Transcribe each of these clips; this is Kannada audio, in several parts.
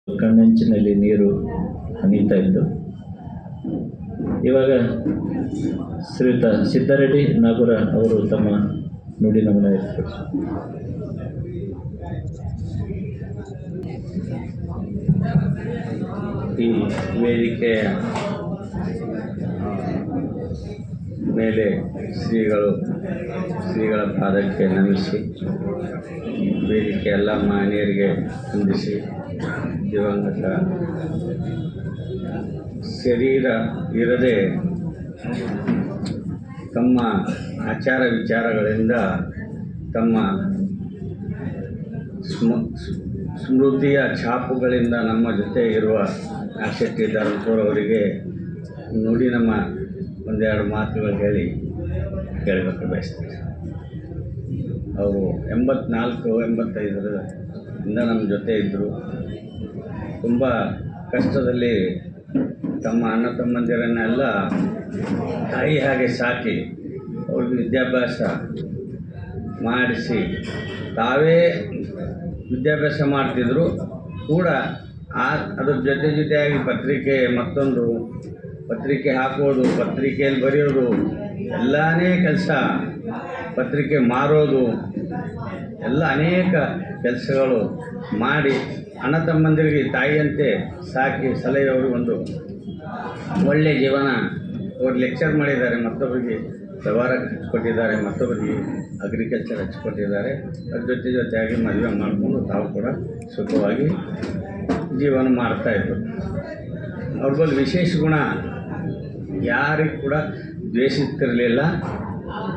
ಕಣ್ಣಂಚಿನಲ್ಲಿ ನೀರು ಹನಿತಾ ಇತ್ತು. ಇವಾಗ ಶ್ರೀಯುತ ಸಿದ್ದಾರೆಡ್ಡಿ ನಾಗೂರ ಅವರು ತಮ್ಮ ನುಡಿ ನಮನ ಇರ್ತಾರೆ. ಈ ವೇದಿಕೆಯ ಮೇಲೆ ಶ್ರೀಗಳ ಪಾದಕ್ಕೆ ನಮಿಸಿ, ವೇದಿಕೆ ಎಲ್ಲ ಮಾನ್ಯರಿಗೆ ವಂದಿಸಿ, ದಿವಂಗತ ಶರೀರ ಇರದೆ ತಮ್ಮ ಆಚಾರ ವಿಚಾರಗಳಿಂದ ತಮ್ಮ ಸ್ಮೃತಿಯ ಛಾಪುಗಳಿಂದ ನಮ್ಮ ಜೊತೆ ಇರುವ ನಾಗಶೆಟ್ಟಿ ಧರ್ಮಪುರ ಅವರಿಗೆ ನುಡಿ ನಮ್ಮ ಒಂದೆರಡು ಮಾತುಗಳು ಹೇಳಬೇಕು ಬಯಸ್ತೀನಿ. ಅವರು 84-85ರಿಂದ ನಮ್ಮ ಜೊತೆ ಇದ್ದರು. ತುಂಬ ಕಷ್ಟದಲ್ಲಿ ತಮ್ಮ ಅಣ್ಣ ತಮ್ಮಂದಿರನ್ನೆಲ್ಲ ತಾಯಿ ಹಾಗೆ ಸಾಕಿ ಅವ್ರಿಗೆ ವಿದ್ಯಾಭ್ಯಾಸ ಮಾಡಿಸಿ ತಾವೇ ವಿದ್ಯಾಭ್ಯಾಸ ಮಾಡ್ತಿದ್ರು ಕೂಡ ಅದ್ರ ಜೊತೆಯಾಗಿ ಪತ್ರಿಕೆ ಹಾಕೋದು, ಪತ್ರಿಕೆಯಲ್ಲಿ ಬರೆಯೋದು, ಎಲ್ಲನೇ ಕೆಲಸ, ಪತ್ರಿಕೆ ಮಾರೋದು, ಎಲ್ಲ ಅನೇಕ ಕೆಲಸಗಳು ಮಾಡಿ ಅಣ್ಣ ತಮ್ಮಂದಿರಿಗೆ ತಾಯಿಯಂತೆ ಸಾಕಿ ಸಲಹೆಯವರು ಒಂದು ಒಳ್ಳೆಯ ಜೀವನ. ಅವರು ಲೆಕ್ಚರ್ ಮಾಡಿದ್ದಾರೆ, ಮತ್ತೊಬ್ಬರಿಗೆ ವ್ಯವಹಾರ ಹಚ್ಕೊಟ್ಟಿದ್ದಾರೆ, ಮತ್ತೊಬ್ಬರಿಗೆ ಅಗ್ರಿಕಲ್ಚರ್ ಹಚ್ಕೊಟ್ಟಿದ್ದಾರೆ. ಅದ್ರ ಜೊತೆಯಾಗಿ ಮದುವೆ ಮಾಡಿಕೊಂಡು ತಾವು ಕೂಡ ಸುಖವಾಗಿ ಜೀವನ ಮಾಡ್ತಾಯಿದ್ರು. ಅವ್ರ ಬಗ್ಗೆ ವಿಶೇಷ ಗುಣ, ಯಾರಿಗೂ ಕೂಡ ದ್ವೇಷಿಸ್ತಿರಲಿಲ್ಲ.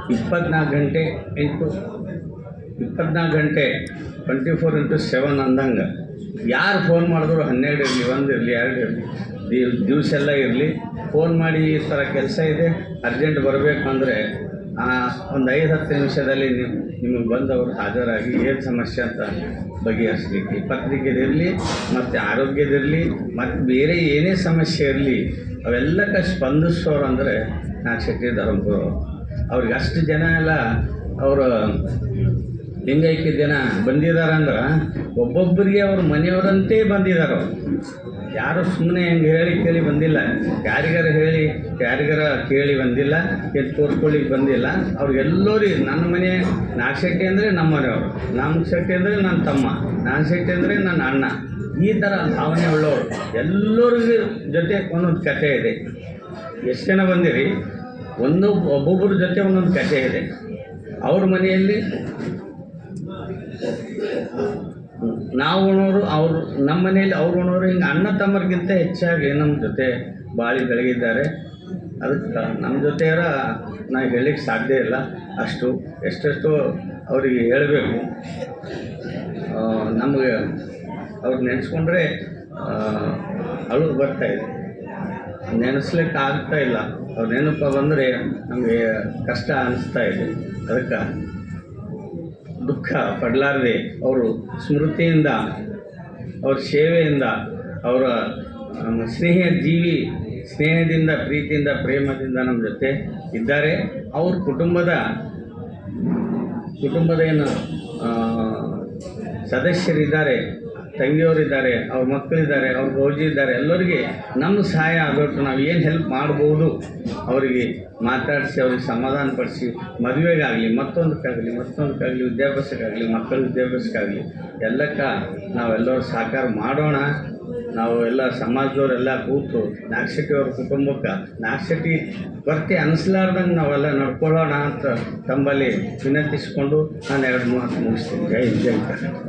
24 ಗಂಟೆ 24/7 ಅಂದಂಗೆ ಯಾರು ಫೋನ್ ಮಾಡಿದ್ರು 12 ಇರಲಿ, 1 ಇರಲಿ, 2 ಇರಲಿ, ದಿವಸ ಎಲ್ಲ ಇರಲಿ, ಫೋನ್ ಮಾಡಿ ಈ ಥರ ಕೆಲಸ ಇದೆ, ಅರ್ಜೆಂಟ್ ಬರಬೇಕಂದ್ರೆ ಒಂದು 5-10 ನಿಮಿಷದಲ್ಲಿ ನಿಮಗೆ ಬಂದವರು ಹಾಜರಾಗಿ ಏನು ಸಮಸ್ಯೆ ಅಂತ ಬಗೆಹರಿಸ್ಲಿಕ್ಕೆ, ಪತ್ರಿಕೆದಿರಲಿ ಮತ್ತು ಆರೋಗ್ಯದಿರಲಿ ಮತ್ತು ಬೇರೆ ಏನೇ ಸಮಸ್ಯೆ ಇರಲಿ ಅವೆಲ್ಲಕ್ಕೆ ಸ್ಪಂದಿಸೋರು ಅಂದರೆ ನಾಗಶೆಟ್ಟಿ ಧರ್ಮಪುರ. ಅವ್ರಿಗೆ ಅಷ್ಟು ಜನ ಎಲ್ಲ ಅವರು ಲಿಂಗೈಕ್ಯ ಜನ ಬಂದಿದ್ದಾರಂದ್ರೆ ಒಬ್ಬೊಬ್ಬರಿಗೆ ಅವ್ರ ಮನೆಯವರಂತೆ ಬಂದಿದ್ದಾರೆ. ಯಾರು ಸುಮ್ಮನೆ ಹೆಂಗೆ ಹೇಳಿ ಕೇಳಿ ಬಂದಿಲ್ಲ, ಯಾರಿಗಾರ ಕೇಳಿ ಬಂದಿಲ್ಲ, ತೋರಿಸ್ಕೊಳ್ಳಿಕ್ಕೆ ಬಂದಿಲ್ಲ. ಅವ್ರಿಗೆಲ್ಲರಿಗೆ ನನ್ನ ಮನೆ ನಾಗಶೆಟ್ಟಿ ಅಂದರೆ ನಮ್ಮ ಮನೆಯವರು, ನಾಗಶೆಟ್ಟಿ ಅಂದರೆ ನನ್ನ ತಮ್ಮ, ನಾಗಶೆಟ್ಟಿ ಅಂದರೆ ನನ್ನ ಅಣ್ಣ, ಈ ಥರ ಭಾವನೆ ಉಳ್ಳವರು. ಎಲ್ಲರಿಗೂ ಜೊತೆ ಒಂದೊಂದು ಕಥೆ ಇದೆ. ಎಷ್ಟು ಜನ ಬಂದಿರಿ, ಒಬ್ಬೊಬ್ಬರ ಜೊತೆ ಒಂದೊಂದು ಕಥೆ ಇದೆ. ಅವ್ರ ಮನೆಯಲ್ಲಿ ನಾವು ಉಣೋರು, ನಮ್ಮ ಮನೆಯಲ್ಲಿ ಅವ್ರು ಉಣೋರು, ಹಿಂಗೆ ಅಣ್ಣ ತಮ್ಮರಿಗಿಂತ ಹೆಚ್ಚಾಗಿ ನಮ್ಮ ಜೊತೆ ಬಾಳಿ ಬೆಳಗಿದ್ದಾರೆ. ಅದಕ್ಕೆ ನಮ್ಮ ಜೊತೆಯರ ನಾವು ಹೇಳಲಿಕ್ಕೆ ಸಾಧ್ಯ ಇಲ್ಲ. ಎಷ್ಟೆಷ್ಟು ಅವರಿಗೆ ಹೇಳಬೇಕು. ನಮಗೆ ಅವ್ರು ನೆನೆಸ್ಕೊಂಡ್ರೆ ಅಳು ಬರ್ತಾಯಿದೆ, ನೆನೆಸ್ಲಿಕ್ಕೆ ಆಗ್ತಾ ಇಲ್ಲ. ಅವ್ರು ನೆನಪ ಬಂದರೆ ನಮಗೆ ಕಷ್ಟ ಅನಿಸ್ತಾ ಇದೆ. ಅದಕ್ಕೆ ದುಃಖ ಪಡಲಾರದೆ ಅವರು ಸ್ಮೃತಿಯಿಂದ, ಅವ್ರ ಸೇವೆಯಿಂದ, ಅವರ ಸ್ನೇಹದಿಂದ, ಪ್ರೀತಿಯಿಂದ, ಪ್ರೇಮದಿಂದ ನಮ್ಮ ಜೊತೆ ಇದ್ದಾರೆ. ಅವ್ರ ಕುಟುಂಬದ ಏನು ಸದಸ್ಯರಿದ್ದಾರೆ, ತಂಗಿಯವರಿದ್ದಾರೆ, ಅವ್ರ ಮಕ್ಕಳಿದ್ದಾರೆ, ಅವ್ರ ಭೌಜಿ ಇದ್ದಾರೆ. ಎಲ್ಲರಿಗೆ ನಮ್ಮ ಸಹಾಯ ಆದಷ್ಟು ನಾವು ಏನು ಹೆಲ್ಪ್ ಮಾಡ್ಬೋದು ಅವರಿಗೆ ಮಾತಾಡಿಸಿ, ಅವ್ರಿಗೆ ಸಮಾಧಾನಪಡಿಸಿ, ಮದುವೆಗಾಗಲಿ, ಮತ್ತೊಂದಕ್ಕಾಗಲಿ, ವಿದ್ಯಾಭ್ಯಾಸಕ್ಕಾಗಲಿ, ಮಕ್ಕಳ ವಿದ್ಯಾಭ್ಯಾಸಕ್ಕಾಗಲಿ ಎಲ್ಲಕ್ಕೆ ನಾವೆಲ್ಲರೂ ಸಹಕಾರ ಮಾಡೋಣ. ನಾವು ಎಲ್ಲ ಸಮಾಜದವರೆಲ್ಲ ಕೂತು ನಾಗಶೆಟ್ಟಿಯವ್ರ ಕುಟುಂಬಕ್ಕೆ ನಾಗಶೆಟ್ಟಿ ಕೊರತೆ ಅನಿಸ್ಲಾರ್ದಂಗೆ ನಾವೆಲ್ಲ ನಡ್ಕೊಳ್ಳೋಣ ಅಂತ ತಮ್ಮಲ್ಲಿ ವಿನಂತಿಸಿಕೊಂಡು ನಾನು 2 ಮಾತು ಮುಗಿಸ್ತೀನಿ. ಜೈ ಕರ್ನಾಟಕ.